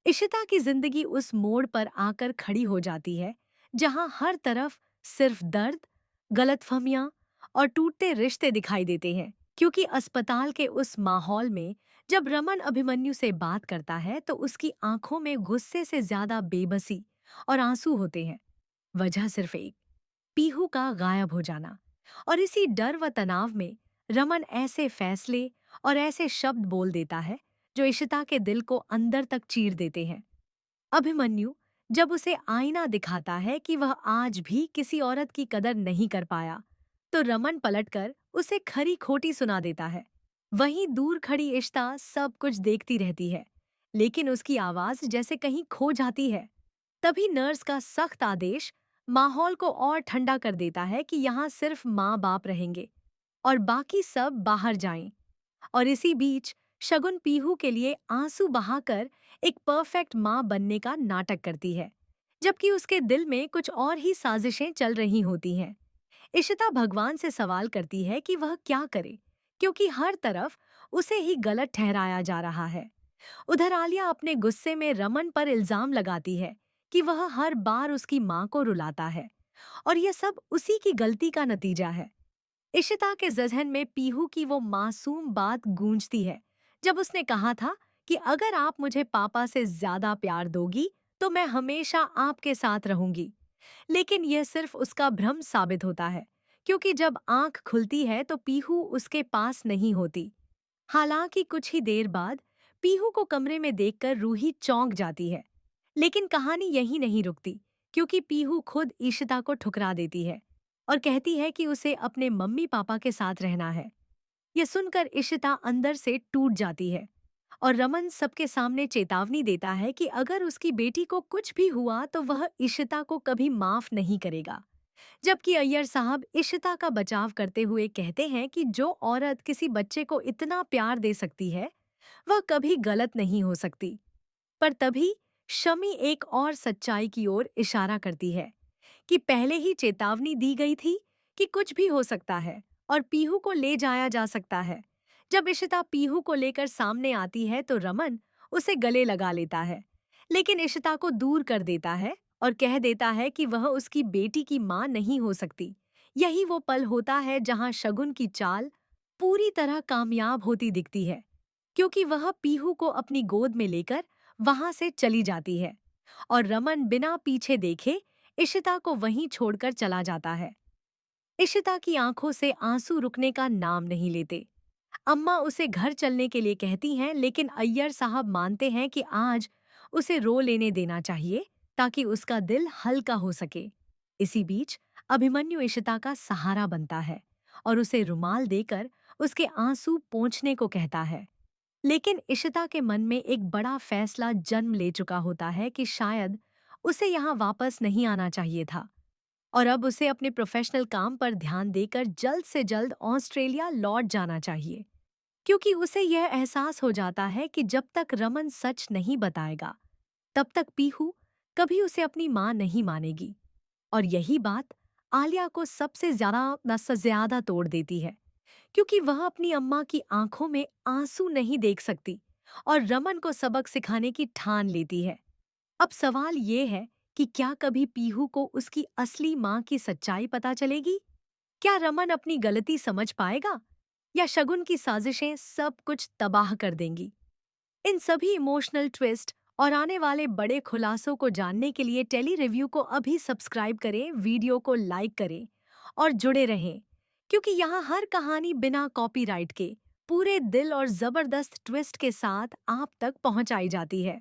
इशिता की जिंदगी उस मोड़ पर आकर खड़ी हो जाती है जहां हर तरफ सिर्फ दर्द, गलतफहमियां और टूटते रिश्ते दिखाई देते हैं। क्योंकि अस्पताल के उस माहौल में जब रमन अभिमन्यु से बात करता है तो उसकी आंखों में गुस्से से ज्यादा बेबसी और आंसू होते हैं। वजह सिर्फ एक, पीहू का गायब हो जाना। और इसी डर व तनाव में रमन ऐसे फैसले और ऐसे शब्द बोल देता है जो इशिता के दिल को अंदर तक चीर देते हैं। अभिमन्यु जब उसे आईना दिखाता है कि वह आज भी किसी औरत की कदर नहीं कर पाया, तो रमन पलटकर उसे खरी खोटी सुना देता है। वहीं दूर खड़ी इश्ता सब कुछ देखती रहती है, लेकिन उसकी आवाज जैसे कहीं खो जाती है। तभी नर्स का सख्त आदेश माहौल को और ठंडा कर देता है कि यहाँ सिर्फ माँ बाप रहेंगे और बाकी सब बाहर जाएं। और इसी बीच शगुन पीहू के लिए आंसू बहाकर एक परफेक्ट माँ बनने का नाटक करती है, जबकि उसके दिल में कुछ और ही साजिशें चल रही होती हैं। इशिता भगवान से सवाल करती है कि वह क्या करे, क्योंकि हर तरफ उसे ही गलत ठहराया जा रहा है। उधर आलिया अपने गुस्से में रमन पर इल्जाम लगाती है कि वह हर बार उसकी माँ को रुलाता है और यह सब उसी की गलती का नतीजा है। इशिता के जहन में पीहू की वो मासूम बात गूंजती है जब उसने कहा था कि अगर आप मुझे पापा से ज्यादा प्यार दोगी तो मैं हमेशा आपके साथ रहूंगी। लेकिन यह सिर्फ उसका भ्रम साबित होता है, क्योंकि जब आंख खुलती है तो पीहू उसके पास नहीं होती। हालांकि कुछ ही देर बाद पीहू को कमरे में देखकर रूही चौंक जाती है। लेकिन कहानी यहीं नहीं रुकती, क्योंकि पीहू खुद ईशिता को ठुकरा देती है और कहती है कि उसे अपने मम्मी पापा के साथ रहना है। यह सुनकर इशिता अंदर से टूट जाती है और रमन सबके सामने चेतावनी देता है कि अगर उसकी बेटी को कुछ भी हुआ तो वह इशिता को कभी माफ नहीं करेगा। जबकि अय्यर साहब इशिता का बचाव करते हुए कहते हैं कि जो औरत किसी बच्चे को इतना प्यार दे सकती है वह कभी गलत नहीं हो सकती। पर तभी शमी एक और सच्चाई की ओर इशारा करती है कि पहले ही चेतावनी दी गई थी कि कुछ भी हो सकता है और पीहू को ले जाया जा सकता है। जब इशिता पीहू को लेकर सामने आती है तो रमन उसे गले लगा लेता है, लेकिन इशिता को दूर कर देता है और कह देता है कि वह उसकी बेटी की मां नहीं हो सकती। यही वो पल होता है जहां शगुन की चाल पूरी तरह कामयाब होती दिखती है, क्योंकि वह पीहू को अपनी गोद में लेकर वहां से चली जाती है और रमन बिना पीछे देखे इशिता को वहीं छोड़कर चला जाता है। इशिता की आंखों से आंसू रुकने का नाम नहीं लेते। अम्मा उसे घर चलने के लिए कहती हैं, लेकिन अय्यर साहब मानते हैं कि आज उसे रो लेने देना चाहिए ताकि उसका दिल हल्का हो सके। इसी बीच अभिमन्यु इशिता का सहारा बनता है और उसे रुमाल देकर उसके आंसू पोंछने को कहता है। लेकिन इशिता के मन में एक बड़ा फैसला जन्म ले चुका होता है कि शायद उसे यहाँ वापस नहीं आना चाहिए था और अब उसे अपने प्रोफेशनल काम पर ध्यान देकर जल्द से जल्द ऑस्ट्रेलिया लौट जाना चाहिए। क्योंकि उसे यह एहसास हो जाता है कि जब तक रमन सच नहीं बताएगा तब तक पीहू कभी उसे अपनी मां नहीं मानेगी। और यही बात आलिया को सबसे ज्यादा तोड़ देती है, क्योंकि वह अपनी अम्मा की आंखों में आंसू नहीं देख सकती और रमन को सबक सिखाने की ठान लेती है। अब सवाल ये है कि क्या कभी पीहू को उसकी असली मां की सच्चाई पता चलेगी? क्या रमन अपनी गलती समझ पाएगा या शगुन की साजिशें सब कुछ तबाह कर देंगी? इन सभी इमोशनल ट्विस्ट और आने वाले बड़े खुलासों को जानने के लिए टेली रिव्यू को अभी सब्सक्राइब करें, वीडियो को लाइक करें और जुड़े रहें, क्योंकि यहाँ हर कहानी बिना कॉपीराइट के पूरे दिल और जबरदस्त ट्विस्ट के साथ आप तक पहुंचाई जाती है।